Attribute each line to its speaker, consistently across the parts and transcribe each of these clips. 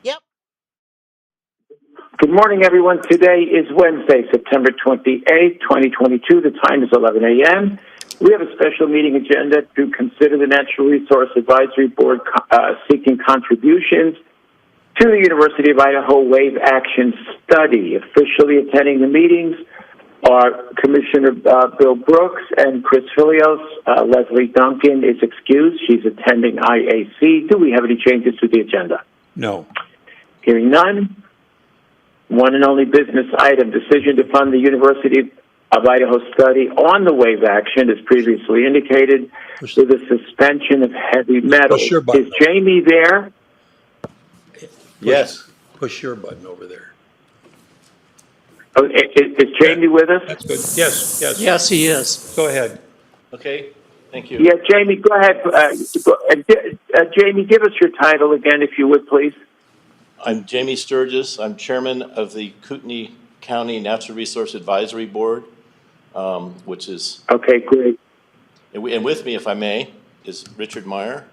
Speaker 1: Yep.
Speaker 2: Good morning, everyone. Today is Wednesday, September 28th, 2022. The time is 11 a.m. We have a special meeting agenda to consider the Natural Resource Advisory Board seeking contributions to the University of Idaho Wave Action Study. Officially attending the meetings are Commissioner Bill Brooks and Chris Filios. Leslie Duncan is excused. She's attending IAC. Do we have any changes to the agenda?
Speaker 3: No.
Speaker 2: Hearing none. One and only business item, decision to fund the University of Idaho study on the wave action, as previously indicated, with a suspension of heavy metals.
Speaker 3: Push your button.
Speaker 2: Is Jamie there?
Speaker 3: Yes. Push your button over there.
Speaker 2: Oh, is Jamie with us?
Speaker 3: That's good. Yes, yes.
Speaker 4: Yes, he is.
Speaker 3: Go ahead.
Speaker 5: Okay, thank you.
Speaker 2: Yeah, Jamie, go ahead. Jamie, give us your title again, if you would, please.
Speaker 5: I'm Jamie Sturgis. I'm chairman of the Kootenai County Natural Resource Advisory Board, which is...
Speaker 2: Okay, great.
Speaker 5: And with me, if I may, is Richard Meyer,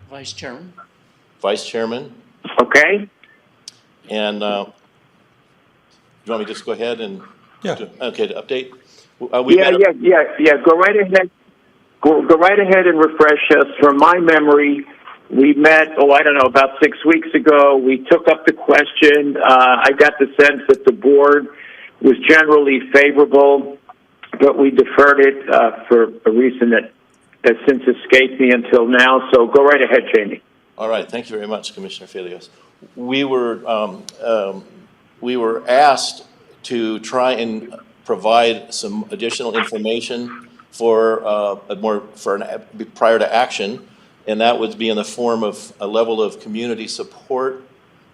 Speaker 4: Vice Chairman.
Speaker 5: Vice Chairman.
Speaker 2: Okay.
Speaker 5: And you want me to just go ahead and...
Speaker 3: Yeah.
Speaker 5: To update?
Speaker 2: Yeah. Go right ahead. Go right ahead and refresh us. From my memory, we met, about 6 weeks ago. We took up the question. I got the sense that the board was generally favorable, but we deferred it for a reason that has since escaped me until now. So go right ahead, Jamie.
Speaker 5: All right. Thank you very much, Commissioner Filios. We were asked to try and provide some additional information prior to action, and that would be in the form of a level of community support,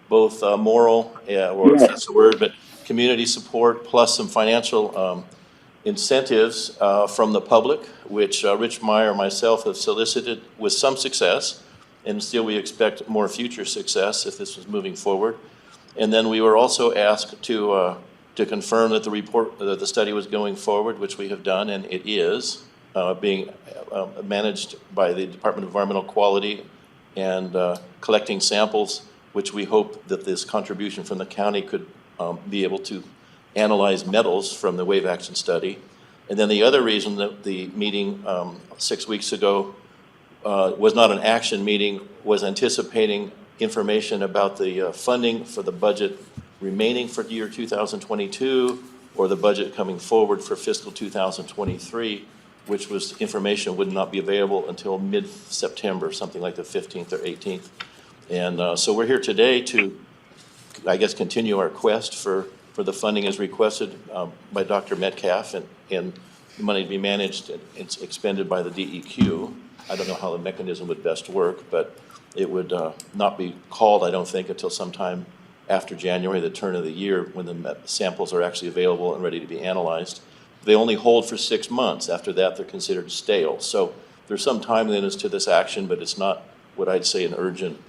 Speaker 5: both moral, or if that's the word, but community support plus some financial incentives from the public, which Rich Meyer and myself have solicited with some success, and still we expect more future success if this was moving forward. And then we were also asked to confirm that the study was going forward, which we have done, and it is being managed by the Department of Environmental Quality and collecting samples, which we hope that this contribution from the county could be able to analyze metals from the wave action study. And then the other reason that the meeting 6 weeks ago was not an action meeting was anticipating information about the funding for the budget remaining for year 2022 or the budget coming forward for fiscal 2023, which was information would not be available until mid-September, something like the 15th or 18th. And so we're here today to, I guess, continue our quest for the funding as requested by Dr. Metcalf and the money to be managed and expended by the DEQ. I don't know how the mechanism would best work, but it would not be called, I don't think, until sometime after January, the turn of the year, when the samples are actually available and ready to be analyzed. They only hold for 6 months. After that, they're considered stale. So there's some timeliness to this action, but it's not what I'd say an urgent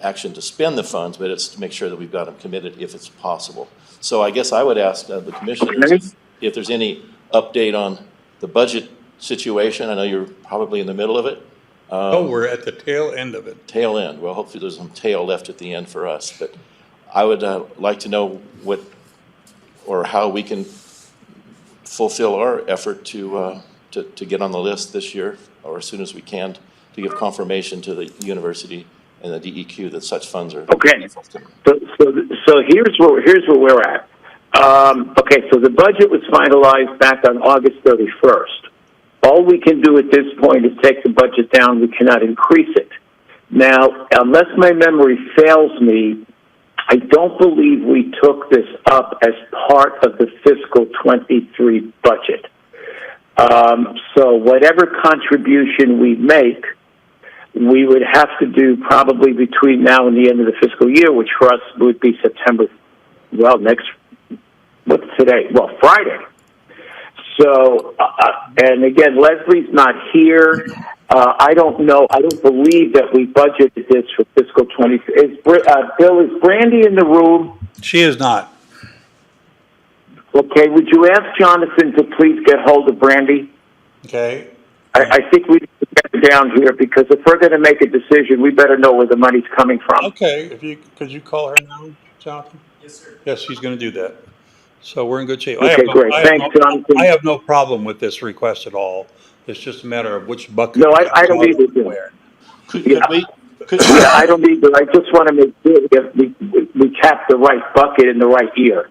Speaker 5: action to spend the funds, but it's to make sure that we've got them committed if it's possible. So I guess I would ask the commissioners if there's any update on the budget situation. I know you're probably in the middle of it.
Speaker 3: We're at the tail end of it.
Speaker 5: Tail end. Well, hopefully there's some tail left at the end for us. But I would like to know what or how we can fulfill our effort to get on the list this year, or as soon as we can, to give confirmation to the university and the DEQ that such funds are.
Speaker 2: Okay. So here's where we're at. So the budget was finalized back on August 31st. All we can do at this point is take the budget down. We cannot increase it. Now, unless my memory fails me, I don't believe we took this up as part of the fiscal 23 budget. So whatever contribution we make, we would have to do probably between now and the end of the fiscal year, which for us would be September, what's today? Well, Friday. So, and again, Leslie's not here. I don't know. I don't believe that we budgeted this for fiscal 23. Bill, is Brandy in the room?
Speaker 3: She is not.
Speaker 2: Okay, would you ask Jonathan to please get hold of Brandy?
Speaker 3: Okay.
Speaker 2: I think we need to down here, because if we're going to make a decision, we better know where the money's coming from.
Speaker 3: Okay, could you call her now, Jonathan? Yes, sir. Yes, she's gonna do that. So we're in good shape.
Speaker 2: Okay, great. Thanks, Jonathan.
Speaker 3: I have no problem with this request at all. It's just a matter of which bucket.
Speaker 2: No, I don't either.
Speaker 3: Where.
Speaker 5: Could
Speaker 2: Yeah.
Speaker 5: we,
Speaker 2: Yeah, I don't either. I just want to make sure that we tap the right bucket in the right year.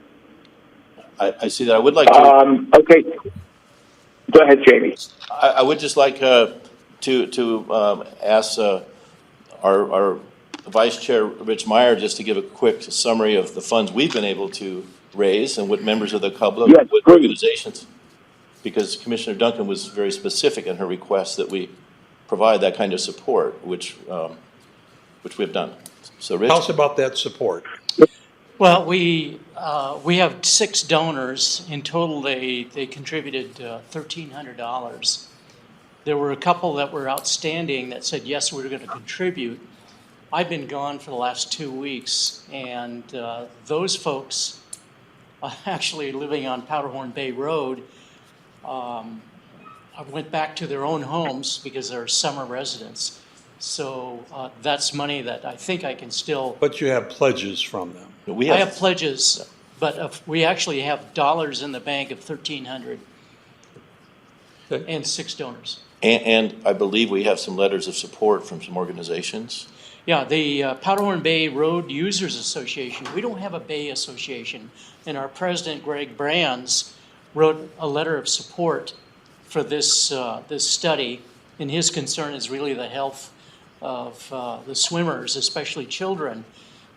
Speaker 5: I see that. I would like to,
Speaker 2: Okay. Go ahead, Jamie.
Speaker 5: I would just like to ask our Vice Chair, Rich Meyer, just to give a quick summary of the funds we've been able to raise and what members of the public,
Speaker 2: Yes,
Speaker 5: what
Speaker 2: please.
Speaker 5: organizations, because Commissioner Duncan was very specific in her request that we provide that kind of support, which we've done. So, Rich?
Speaker 3: Tell us about that support.
Speaker 4: Well, we have 6 donors. In total, they contributed $1,300. There were a couple that were outstanding that said, yes, we're going to contribute. I've been gone for the last 2 weeks, and those folks, actually living on Powderhorn Bay Road, went back to their own homes because they're summer residents. So that's money that I think I can still.
Speaker 3: But you have pledges from them.
Speaker 4: I have pledges, but we actually have dollars in the bank of $1,300
Speaker 3: Okay.
Speaker 4: and 6 donors.
Speaker 5: And I believe we have some letters of support from some organizations.
Speaker 4: Yeah, the Powderhorn Bay Road Users Association. We don't have a Bay Association, and our president, Greg Brands, wrote a letter of support for this study, and his concern is really the health of the swimmers, especially children,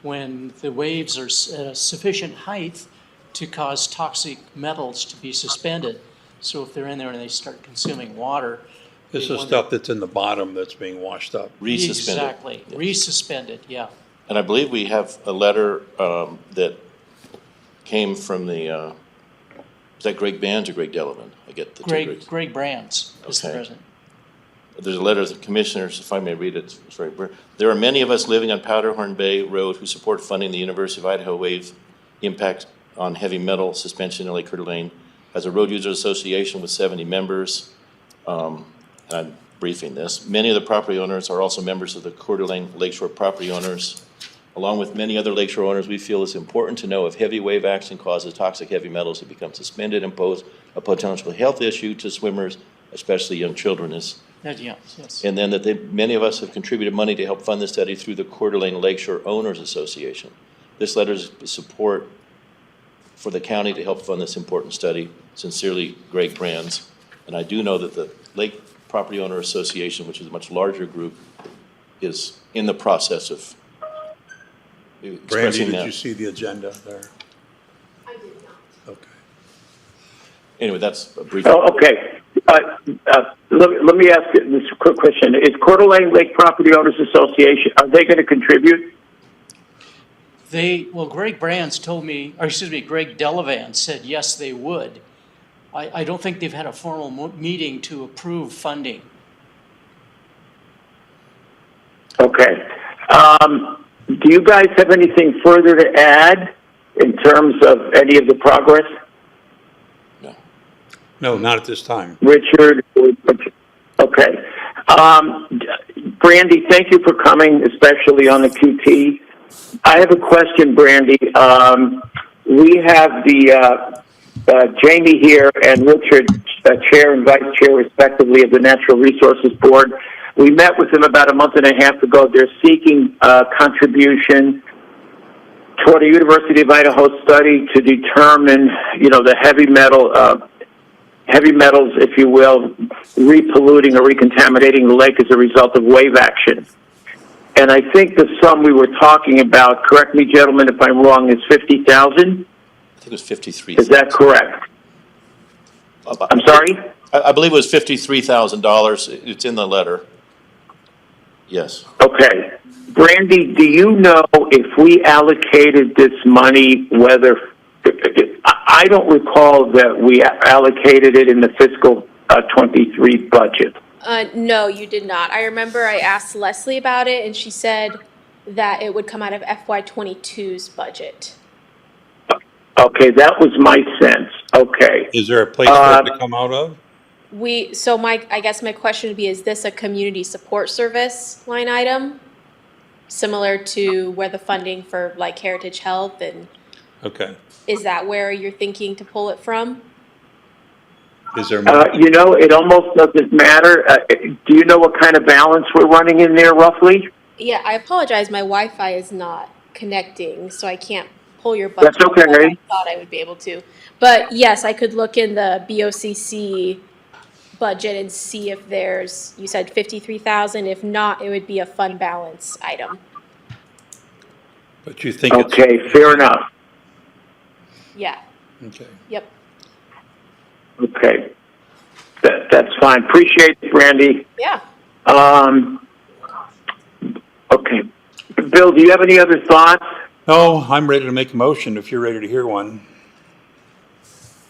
Speaker 4: when the waves are at a sufficient height to cause toxic metals to be suspended. So if they're in there and they start consuming water.
Speaker 3: This is stuff that's in the bottom that's being washed up.
Speaker 5: Resuspended.
Speaker 4: Exactly,
Speaker 5: Yes.
Speaker 4: resuspended, yeah.
Speaker 5: And I believe we have a letter that came from the, is that Greg Bands or Greg Delavan? I get the two Gregs.
Speaker 4: Greg Brands is the
Speaker 5: Okay.
Speaker 4: president.
Speaker 5: There's a letter of the commissioners, if I may read it. It's very brief. There are many of us living on Powderhorn Bay Road who support funding the University of Idaho wave impact on heavy metal suspension in Lake Coeur d'Alene. As a road user association with 70 members, and I'm briefing this, many of the property owners are also members of the Coeur d'Alene Lakeshore Property Owners. Along with many other lakeshore owners, we feel it's important to know if heavy wave action causes toxic heavy metals to become suspended and pose a potential health issue to swimmers, especially young children.
Speaker 4: Yes.
Speaker 5: And then that many of us have contributed money to help fund the study through the Coeur d'Alene Lakeshore Owners Association. This letter is support for the county to help fund this important study. Sincerely, Greg Brands. And I do know that the Lake Property Owner Association, which is a much larger group, is in the process of
Speaker 3: Brandy,
Speaker 5: expressing
Speaker 3: did
Speaker 5: that.
Speaker 3: you see the agenda there?
Speaker 1: I did not.
Speaker 3: Okay.
Speaker 5: Anyway, that's a brief.
Speaker 2: Oh, okay. Let me ask you this quick question. Is Coeur d'Alene Lake Property Owners Association, are they going to contribute?
Speaker 4: Greg Brands told me, or excuse me, Greg Delavan said yes, they would. I don't think they've had a formal meeting to approve funding.
Speaker 2: Okay. Do you guys have anything further to add in terms of any of the progress?
Speaker 5: No.
Speaker 3: No, not at this time.
Speaker 2: Richard? Okay. Brandy, thank you for coming, especially on the QT. I have a question, Brandy. We have the Jamie here and Richard, Chair and Vice Chair, respectively, of the Natural Resources Board. We met with them about a month and a half ago. They're seeking contribution toward a University of Idaho study to determine, the heavy metals, if you will, repolluting or recontaminating the lake as a result of wave action. And I think the sum we were talking about, correct me, gentlemen, if I'm wrong, is $50,000.
Speaker 5: I think it was 53.
Speaker 2: Is that correct? I'm sorry?
Speaker 5: I believe it was $53,000. It's in the letter. Yes.
Speaker 2: Okay. Brandy, do you know if we allocated this money, I don't recall that we allocated it in the fiscal 23 budget.
Speaker 1: No, you did not. I remember I asked Leslie about it, and she said that it would come out of FY22's budget.
Speaker 2: Okay, that was my sense. Okay.
Speaker 3: Is there a place for it to come out of?
Speaker 1: I guess my question would be, is this a community support service line item? Similar to where the funding for like Heritage Health, and
Speaker 3: Okay.
Speaker 1: is that where you're thinking to pull it from?
Speaker 3: Is there more?
Speaker 2: It almost doesn't matter. Do you know what kind of balance we're running in there roughly?
Speaker 1: Yeah, I apologize, my Wi-Fi is not connecting, so I can't pull your budget.
Speaker 2: That's okay.
Speaker 1: up. I thought I would be able to. But yes, I could look in the BOCC budget and see if there's, you said 53,000. If not, it would be a fund balance item.
Speaker 3: But you think it's...
Speaker 2: Okay, fair enough.
Speaker 1: Yeah,
Speaker 3: Okay.
Speaker 1: yep.
Speaker 2: Okay. That's fine. Appreciate it, Brandy.
Speaker 1: Yeah.
Speaker 2: Okay. Bill, do you have any other thoughts?
Speaker 3: No, I'm ready to make a motion if you're ready to hear one.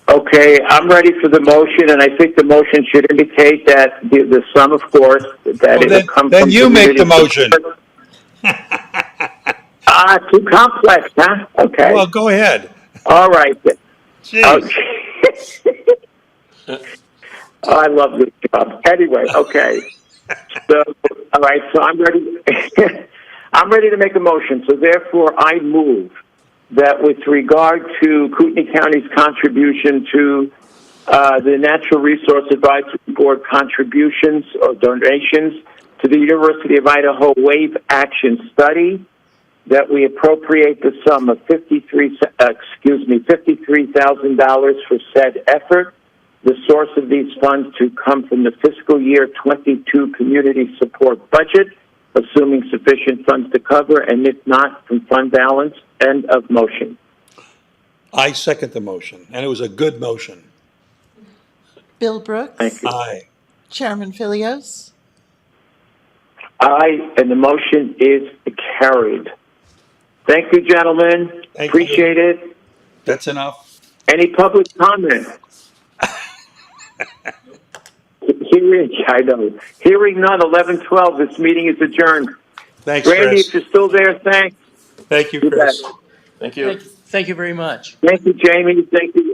Speaker 2: Okay, I'm ready for the motion, and I think the motion should indicate that the sum, of course, that it will come from...
Speaker 3: Then you make the motion.
Speaker 2: Too complex, huh? Okay.
Speaker 3: Well, go ahead.
Speaker 2: All right.
Speaker 3: Jeez.
Speaker 2: Okay. Oh, I love this job. Anyway, okay. So, all right, so I'm ready. I'm ready to make a motion. So therefore, I move that with regard to Kootenai County's contribution to the Natural Resource Advisory Board contributions or donations to the University of Idaho Wave Action Study, that we appropriate the sum of $53,000 for said effort. The source of these funds to come from the fiscal year 22 community support budget, assuming sufficient funds to cover, and if not, from fund balance. End of motion.
Speaker 3: I second the motion, and it was a good motion.
Speaker 6: Bill Brooks.
Speaker 2: Thank you.
Speaker 3: Aye.
Speaker 6: Chairman Philios.
Speaker 2: Aye, and the motion is carried. Thank you, gentlemen.
Speaker 3: Thank
Speaker 2: Appreciate it.
Speaker 3: That's enough.
Speaker 2: Any public comment? Hearing none, 11:12. This meeting is adjourned.
Speaker 3: Thanks,
Speaker 2: Randy,
Speaker 3: Chris.
Speaker 2: if you're still there, thanks.
Speaker 3: Thank you,
Speaker 2: You
Speaker 3: Chris.
Speaker 2: bet.
Speaker 5: Thank you.
Speaker 4: Thank you very much.
Speaker 2: Thank you, Jamie. Thank you,